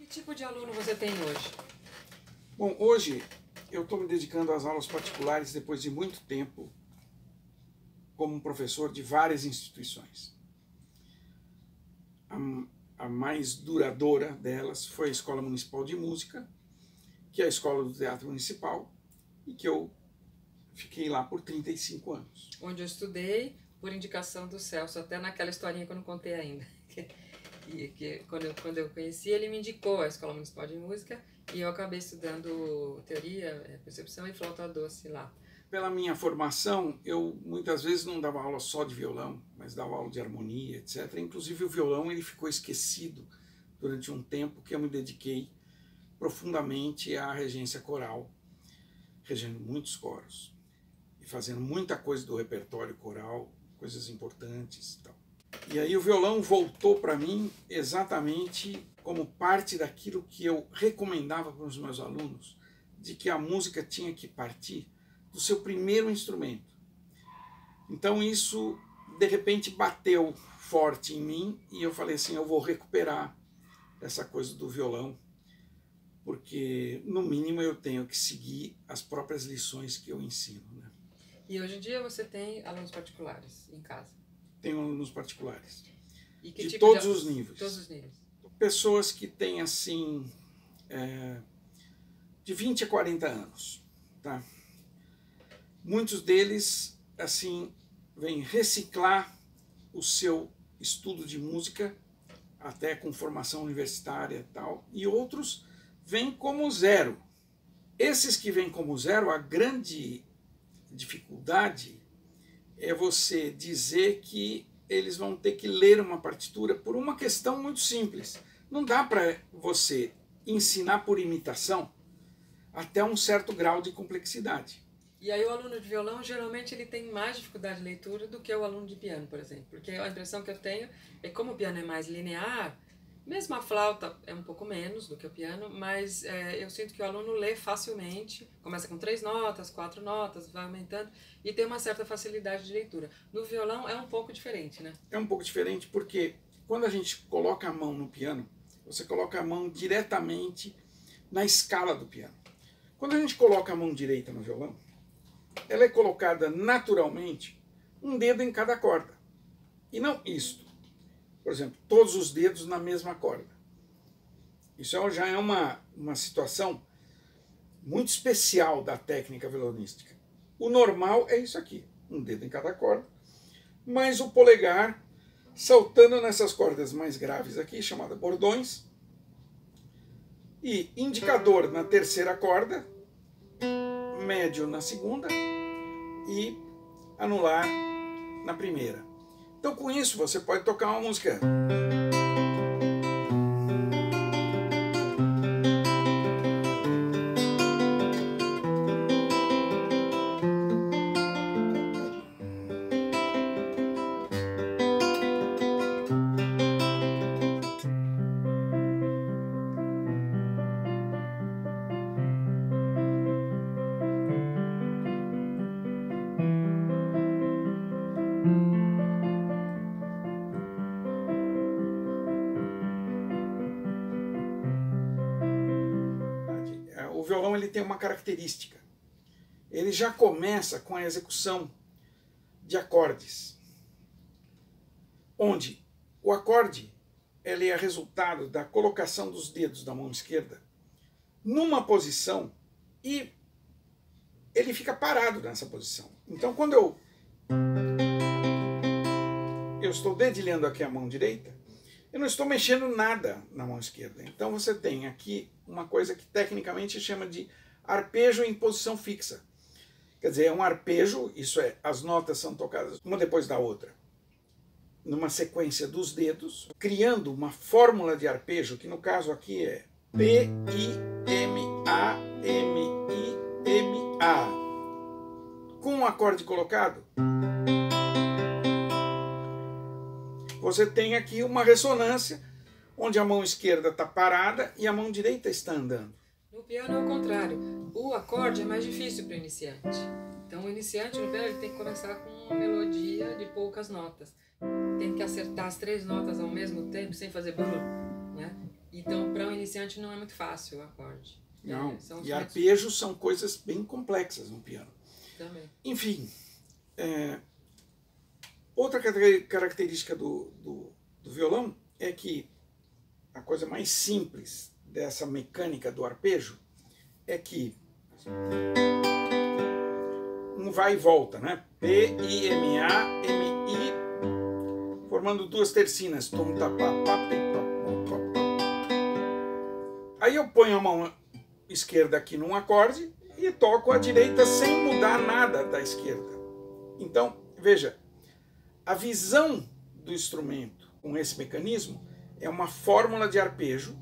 tipo de aluno você tem hoje? Bom, hoje eu estou me dedicando às aulas particulares depois de muito tempo como professor de várias instituições. A mais duradoura delas foi a Escola Municipal de Música, que é a escola do Teatro Municipal, e que eu fiquei lá por 35 anos. Onde eu estudei, por indicação do Celso, até naquela historinha que eu não contei ainda. Quando eu conheci, ele me indicou a Escola Municipal de Música e eu acabei estudando teoria, percepção e flauta doce lá. Pela minha formação, eu muitas vezes não dava aula só de violão, mas dava aula de harmonia, etc. Inclusive o violão ele ficou esquecido durante um tempo que eu me dediquei profundamente à regência coral, regendo muitos coros e fazendo muita coisa do repertório coral, coisas importantes e tal. E aí o violão voltou para mim exatamente como parte daquilo que eu recomendava para os meus alunos, de que a música tinha que partir do seu primeiro instrumento. Então isso, de repente, bateu forte em mim e eu falei assim, eu vou recuperar essa coisa do violão, porque, no mínimo, eu tenho que seguir as próprias lições que eu ensino, né? E hoje em dia você tem alunos particulares em casa? Tenho alunos particulares. E que de tipo todos de... os níveis. Todos os níveis. Pessoas que têm, assim, de 20 a 40 anos, tá? Muitos deles, assim, vêm reciclar o seu estudo de música, até com formação universitária e tal, e outros vêm como zero. Esses que vêm como zero, a grande dificuldade é você dizer que eles vão ter que ler uma partitura por uma questão muito simples. Não dá para você ensinar por imitação até um certo grau de complexidade. E aí o aluno de violão, geralmente, ele tem mais dificuldade de leitura do que o aluno de piano, por exemplo. Porque a impressão que eu tenho é que como o piano é mais linear, mesmo a flauta é um pouco menos do que o piano, mas eu sinto que o aluno lê facilmente, começa com 3 notas, 4 notas, vai aumentando, e tem uma certa facilidade de leitura. No violão é um pouco diferente, né? É um pouco diferente porque quando a gente coloca a mão no piano, você coloca a mão diretamente na escala do piano. Quando a gente coloca a mão direita no violão, ela é colocada naturalmente um dedo em cada corda. E não isto. Por exemplo, todos os dedos na mesma corda. Isso já é uma situação muito especial da técnica violonística. O normal é isso aqui, um dedo em cada corda, mas o polegar saltando nessas cordas mais graves aqui, chamada bordões, e indicador na terceira corda, médio na segunda e anular na primeira. Então com isso você pode tocar uma música. O violão ele tem uma característica. Ele já começa com a execução de acordes, onde o acorde ele é resultado da colocação dos dedos da mão esquerda numa posição e ele fica parado nessa posição. Então quando eu estou dedilhando aqui a mão direita, eu não estou mexendo nada na mão esquerda. Então você tem aqui uma coisa que tecnicamente chama de arpejo em posição fixa. Quer dizer, é um arpejo, isso é, as notas são tocadas uma depois da outra, numa sequência dos dedos, criando uma fórmula de arpejo, que no caso aqui é P, I, M, A, M, I, M, A. Com um acorde colocado, você tem aqui uma ressonância, onde a mão esquerda está parada e a mão direita está andando. No piano é o contrário. O acorde é mais difícil para o iniciante. Então o iniciante no piano ele tem que começar com uma melodia de poucas notas. Tem que acertar as 3 notas ao mesmo tempo, sem fazer blum, né? Então, para um iniciante não é muito fácil o acorde. Não, São e arpejos são coisas bem complexas no piano. Também. Enfim, outra característica do violão é que a coisa mais simples dessa mecânica do arpejo é que um vai e volta, né? P, I, M, A, M, I, formando duas tercinas. Tum, ta, pa, pa, pi, pa, pa, pa. Aí eu ponho a mão esquerda aqui num acorde e toco a direita sem mudar nada da esquerda. Então, veja, a visão do instrumento com esse mecanismo é uma fórmula de arpejo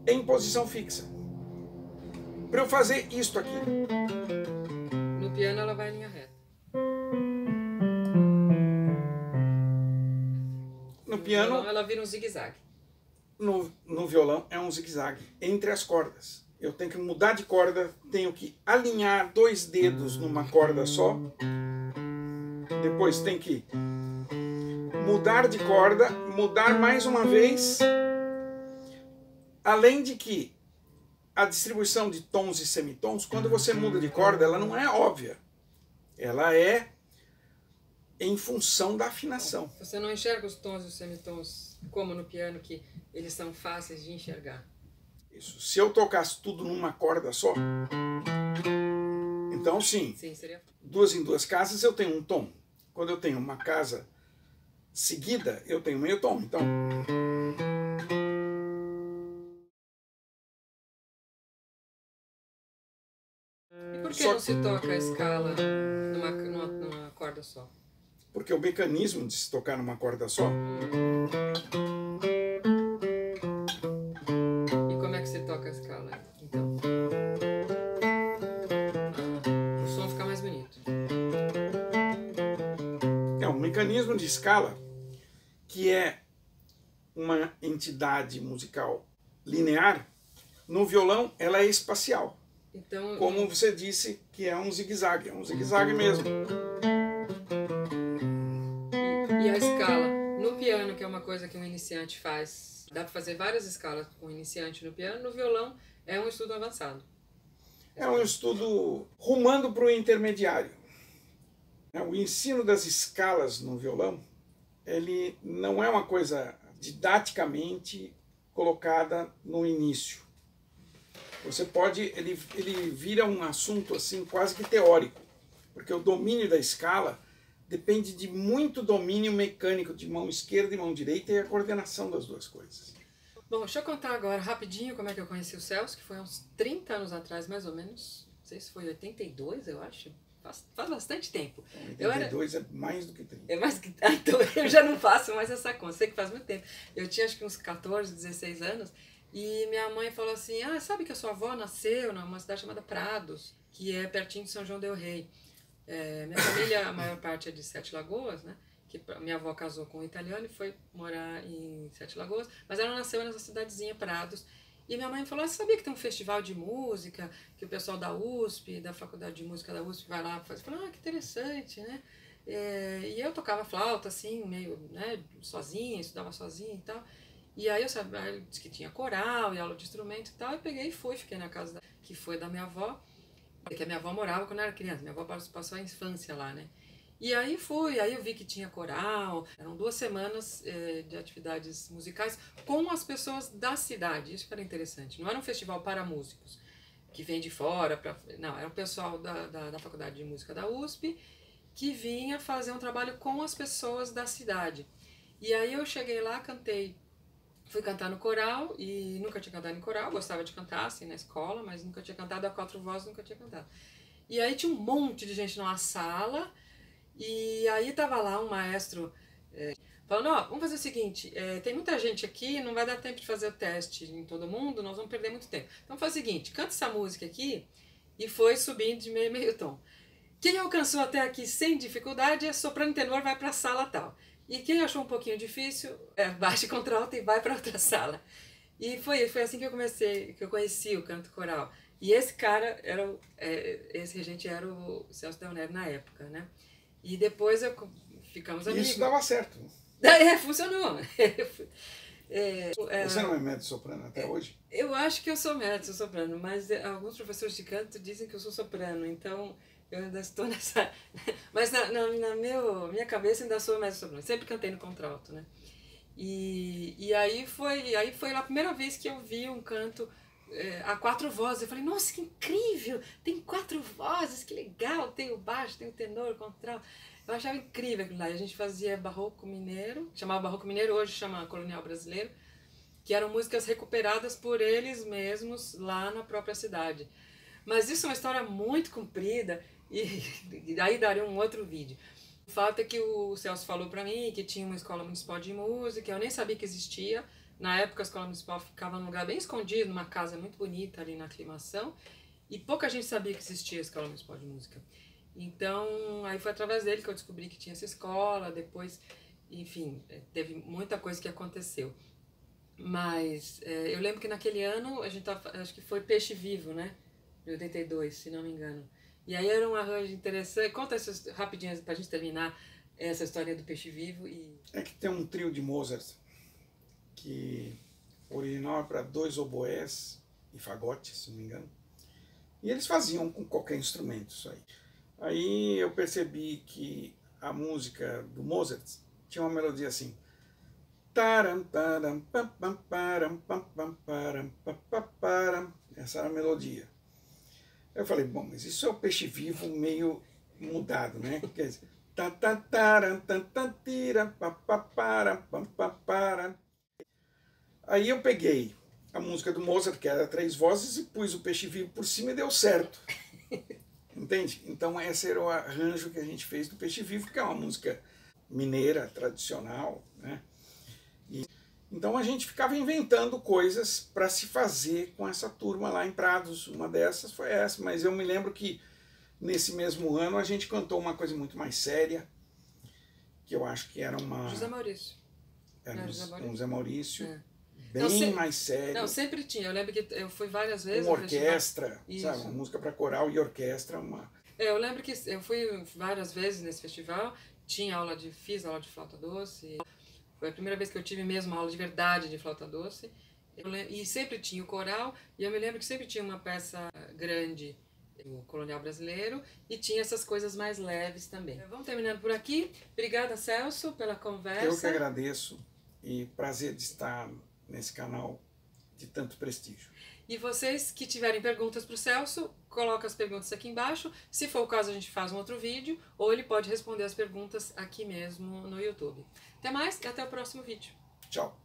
em posição fixa. Para eu fazer isto aqui. No piano ela vai em linha reta. No piano violão, ela vira um zigue-zague. No violão é um zigue-zague entre as cordas. Eu tenho que mudar de corda, tenho que alinhar dois dedos numa corda só. Depois tem que mudar de corda, mudar mais uma vez. Além de que a distribuição de tons e semitons, quando você muda de corda, ela não é óbvia. Ela é em função da afinação. Você não enxerga os tons e os semitons como no piano, que eles são fáceis de enxergar. Isso. Se eu tocasse tudo numa corda só, então sim, seria... duas em duas casas eu tenho um tom. Quando eu tenho uma casa seguida, eu tenho meio tom. Então... E por que não se toca a escala numa corda só? Porque o mecanismo de se tocar numa corda só... E como é que se toca a escala, então? O som fica mais bonito. É um mecanismo de escala que é uma entidade musical linear. No violão, ela é espacial. Então, como você disse, que é um zigue-zague. É um zigue-zague mesmo. E a escala? No piano, que é uma coisa que um iniciante faz, dá para fazer várias escalas com um iniciante no piano. No violão, é um estudo avançado. É um estudo rumando para o intermediário. O ensino das escalas no violão, ele não é uma coisa didaticamente colocada no início. Você pode, ele vira um assunto assim quase que teórico, porque o domínio da escala depende de muito domínio mecânico de mão esquerda e mão direita e a coordenação das duas coisas. Bom, deixa eu contar agora rapidinho como é que eu conheci o Celso, que foi há uns 30 anos atrás, mais ou menos. Não sei se foi 82, eu acho. Faz bastante tempo. 82 é mais do que 30. É mais que... Então eu já não faço mais essa conta, sei que faz muito tempo. Eu tinha acho que uns 14, 16 anos, e minha mãe falou assim, sabe que a sua avó nasceu numa cidade chamada Prados, que é pertinho de São João del Rei. Minha família, a maior parte é de Sete Lagoas, né? Que minha avó casou com um italiano e foi morar em Sete Lagoas, mas ela nasceu nessa cidadezinha Prados. E minha mãe falou, você sabia que tem um festival de música, que o pessoal da USP, da Faculdade de Música da USP, vai lá fazer? Eu falei, que interessante, né? E eu tocava flauta, assim, meio, né, sozinha, estudava sozinha e tal. E aí eu sabia, ele disse que tinha coral e aula de instrumento e tal, eu peguei e fui, fiquei na casa que foi da minha avó, que a minha avó morava quando eu era criança, minha avó passou a infância lá, né? E aí fui, aí eu vi que tinha coral, eram 2 semanas de atividades musicais com as pessoas da cidade, isso que era interessante. Não era um festival para músicos, que vem de fora, não, era o pessoal da Faculdade de Música da USP, que vinha fazer um trabalho com as pessoas da cidade. E aí eu cheguei lá, fui cantar no coral, e nunca tinha cantado em coral, gostava de cantar assim na escola, mas nunca tinha cantado a 4 vozes, nunca tinha cantado. E aí tinha um monte de gente numa sala, e aí tava lá um maestro falando, vamos fazer o seguinte, tem muita gente aqui, não vai dar tempo de fazer o teste em todo mundo, nós vamos perder muito tempo. Então faz o seguinte, canta essa música aqui, e foi subindo de meio tom. Quem alcançou até aqui sem dificuldade, soprano e tenor vai para a sala tal. E quem achou um pouquinho difícil, baixa contralto e vai para outra sala. E foi assim que eu conheci o canto coral. E esse cara, esse regente era o Celso Del Nero na época, né? E depois ficamos amigos. Isso dava certo. Funcionou. Você não é mezzo-soprano até hoje? Eu acho que eu sou mezzo-soprano, mas alguns professores de canto dizem que eu sou soprano, então eu ainda estou nessa... Mas minha cabeça ainda sou mezzo-soprano, sempre cantei no contralto, né? E aí foi a primeira vez que eu vi um canto a 4 vozes. Eu falei, nossa, que incrível! Tem 4 vozes, que legal! Tem o baixo, tem o tenor, o contralto. Eu achava incrível aquilo lá. E a gente fazia barroco mineiro, chamava barroco mineiro, hoje chama colonial brasileiro, que eram músicas recuperadas por eles mesmos lá na própria cidade. Mas isso é uma história muito comprida e aí daria um outro vídeo. O fato é que o Celso falou pra mim que tinha uma escola municipal de música, eu nem sabia que existia. Na época a escola municipal ficava num lugar bem escondido, numa casa muito bonita ali na Aclimação, e pouca gente sabia que existia a escola municipal de música. Então, aí foi através dele que eu descobri que tinha essa escola, depois, enfim, teve muita coisa que aconteceu. Mas eu lembro que naquele ano, a gente tava, acho que foi Peixe Vivo, né? De 82, se não me engano. E aí era um arranjo interessante. Conta essas rapidinhas pra gente terminar essa história do Peixe Vivo. É que tem um trio de Mozart, que o original é para 2 oboés e fagote, se não me engano. E eles faziam com qualquer instrumento isso aí. Aí eu percebi que a música do Mozart tinha uma melodia assim. Essa era a melodia. Eu falei, bom, mas isso é o Peixe Vivo meio mudado, né? Quer dizer, aí eu peguei a música do Mozart, que era 3 vozes, e pus o Peixe Vivo por cima e deu certo. Entende? Então esse era o arranjo que a gente fez do Peixe Vivo, que é uma música mineira, tradicional, né? Então a gente ficava inventando coisas para se fazer com essa turma lá em Prados. Uma dessas foi essa, mas eu me lembro que nesse mesmo ano a gente cantou uma coisa muito mais séria, que eu acho que era uma... José Maurício. Era um José Maurício, bem não, mais sério. Não, sempre tinha. Eu lembro que eu fui várias vezes. Com orquestra, sabe? Uma música para coral e orquestra. Eu lembro que eu fui várias vezes nesse festival, fiz aula de flauta doce. Foi a primeira vez que eu tive mesmo aula de verdade de flauta doce. E sempre tinha o coral, e eu me lembro que sempre tinha uma peça grande, o Colonial Brasileiro, e tinha essas coisas mais leves também. Vamos terminando por aqui. Obrigada, Celso, pela conversa. Eu que agradeço, e prazer de estar nesse canal de tanto prestígio. E vocês que tiverem perguntas para o Celso, coloca as perguntas aqui embaixo. Se for o caso, a gente faz um outro vídeo, ou ele pode responder as perguntas aqui mesmo no YouTube. Até mais e até o próximo vídeo. Tchau.